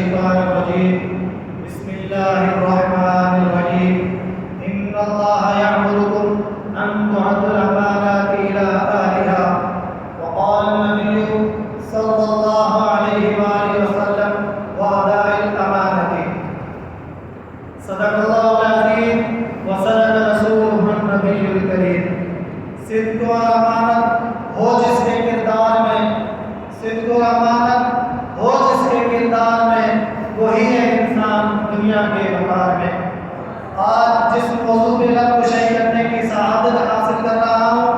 الشيطان الرجيم بسم الله الرحمن الرحيم إن الله يأمركم أن تؤدوا الأمانات إلى أهلها وقال النبي صلى الله عليه وآله وسلم وأداء الأمانة صدق الله العظيم وصدق رسوله النبي الكريم صدق اور امانت ہو جس کے کردار میں صدق اور امانت ہو جس کے کردار میں وہی ہے انسان دنیا کے وقار میں۔ آج جس موضوع پہ لب کشائی کرنے کی سعادت حاصل کر رہا ہوں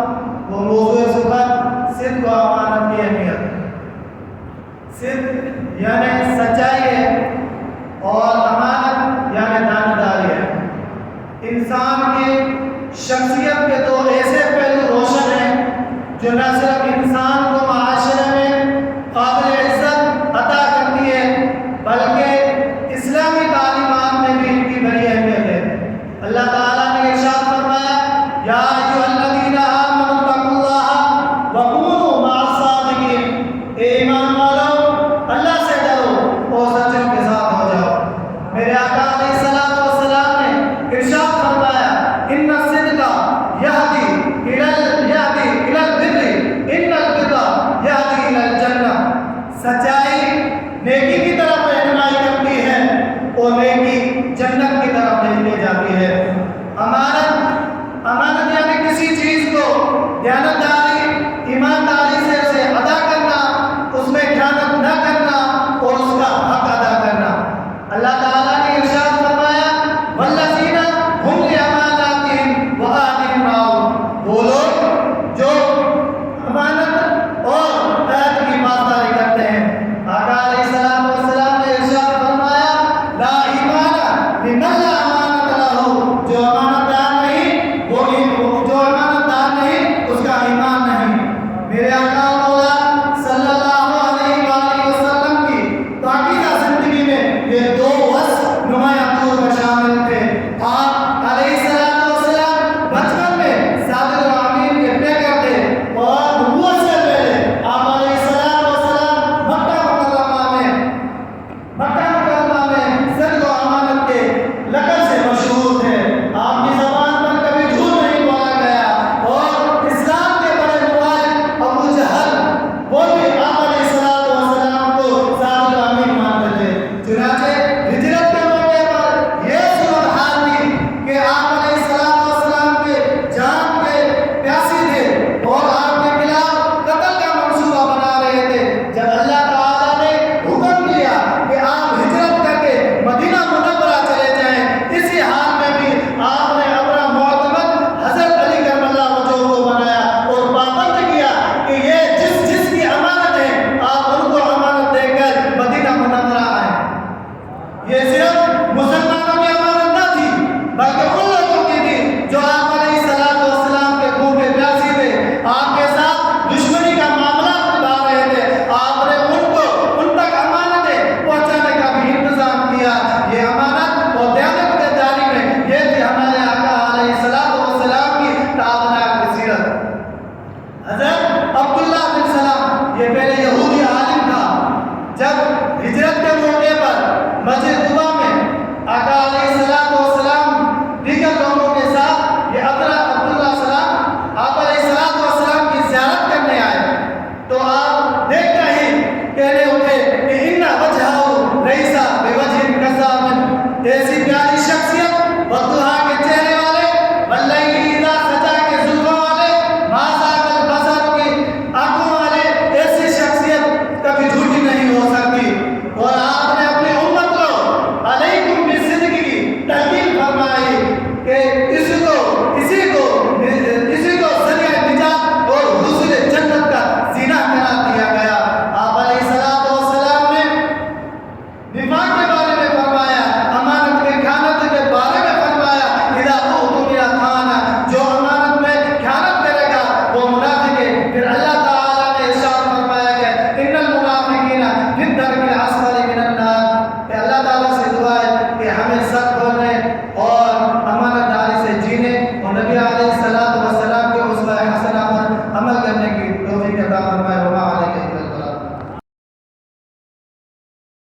وہ موضوع سخن صدق و امانت کی اہمیت۔ صدق یعنی سچائی ہے اور امانت یعنی دانشداری ہے۔ انسان کی شخصیت کے دو ایسے پہلو روشن ہیں جو نہ صرف انسان کو معاشرے میں قابل عزت عطا کرتی ہے بلکہ اسلامی تعلیمات میں بھی ان کی بڑی اہمیت ہے۔ اللہ تعالیٰ نے ارشاد فرمایا یا ایھا الذین آمنوا اتقوا اللہ وکونوا مع الصادقین، اے ایمان والو اللہ سے ڈرو اور سچوں کے ساتھ ہو جاؤ۔ میرے آقا علیہ الصلوۃ والسلام نے ارشاد فرمایا ان الصدق یہدی الی البر ان البر یہدی الی الجنہ، سچائی نیکی کی طرف رہنمائی کرتی ہے اور نیکی جنت کی طرف لے جاتی ہے۔ امانت یعنی کسی چیز کو دیانتداری ایمانداری سے اسے ادا کرنا، اس میں خیانت نہ کرنا اور اس کا حق ادا کرنا۔ اللہ تعالیٰ نے ارشاد فرمایا والذین هم لأماناتهم وعهدهم راعون، وہ لوگ جو امانت اور عہد کی پاسداری کرتے ہیں۔ آقا علیہ السلام والسلام نے ارشاد فرمایا لا ایمان لمن لا امانت لہ، جو امانت دار نہیں اس کا ایمان نہیں۔ میرے آقا مولا صلی اللہ علیہ وآلہ وسلم کی پاکیزہ زندگی میں یہ دو وصف نمایاں طور پر شامل تھے۔ آپ علیہ السلام والسلام بچپن میں صادق و امین کے پیکر تھے اور نبوت سے پہلے آپ علیہ السلام والسلام مکہ مکرمہ میں صدق و امانت کے لقب سے مشہور تھے۔ آپ کی زبان پر کبھی جھوٹ نہیں بولا گیا اور اسلام کے بڑے مخالف ابو جہل وہ بھی آپ علیہ السلام والسلام کو صادق و امین مانتے تھے۔ چنانچہ ہجرت کے موقع پر یہ صورتحال تھی کہ آپ علیہ السلام والسلام کے جان کے پیاسی تھے اور آپ کے خلاف قتل کا منصوبہ بنا رہے تھے۔ جب اللہ تعالیٰ نے حکم دیا کہ آپ ہجرت کر کے مدینہ منورہ چلے جائیں، اسی حال میں بھی آپ نے اپنا معتمد حضرت علی کرم اللہ وجہہ کو بنایا اور پابند کیا کہ یہ جس کی امانت ہے آپ ان کو امانت دے کر مدینہ منورہ آئیں۔ یہ صرف مسلمانوں کی امانت نہ تھی بلکہ ان لوگوں کی تھی جو آپ علیہ السلام والسلام کے خون کے پیاسی تھے، آپ کے ساتھ دشمنی کا معاملہ نبھا رہے تھے۔ آپ نے ان تک امانتیں پہنچانے کا بھی انتظام کیا۔ یہ امانت اور دیانتداری میں یہ تھی ہمارے آقا علیہ السلام والسلام کی تابناک سیرت۔ حضرت عبداللہ بن سلام یہ پہلے یہودی عالم تھا۔ جب ہجرت کے موقع پر مسجد قباء میں آقا علیہ السلام والسلام دیگر لوگوں کے ساتھ یہ عبداللہ سلام آپ علیہ السلام والسلام کی زیارت کرنے آئے تو آپ دیکھتے ہی کہنے اٹھے کہ ان وجہہ لیس بوجہ کذاب، ایسی پیاری شخصیت والضحیٰ کے چہرے والے واللیل اذا سجا کے زلفوں والے ما زاغ البصر کی آنکھوں والے، ایسی شخصیت کبھی جھوٹی نہیں ہو سکتی۔ اور آپ نے اپنی امت کو علیکم بالصدق کی تلقین فرمائی کہ اسی کو ذریعہ نجات اور حصول جنت کا زینہ قرار دیا گیا۔ آپ علیہ السلام والسلام نے نفاق کے بارے میں فرمایا، امانت کے خیانت کے بارے میں فرمایا اذا اؤتمن خان، جو امانت میں خیانت کرے گا وہ منافق ہے۔ پھر اللہ تعالیٰ نے ارشاد فرمایا کہ ان المنافقین فی الدرک الاسفل من النار، کہ اللہ تعالیٰ سے دعا ہے کہ ہمیں سچ بولنے اور امانت داری سے جینے اور نبی علیہ السلام کے اسوہ حسنہ پر عمل کرنے کی توفیق عطا فرمائے۔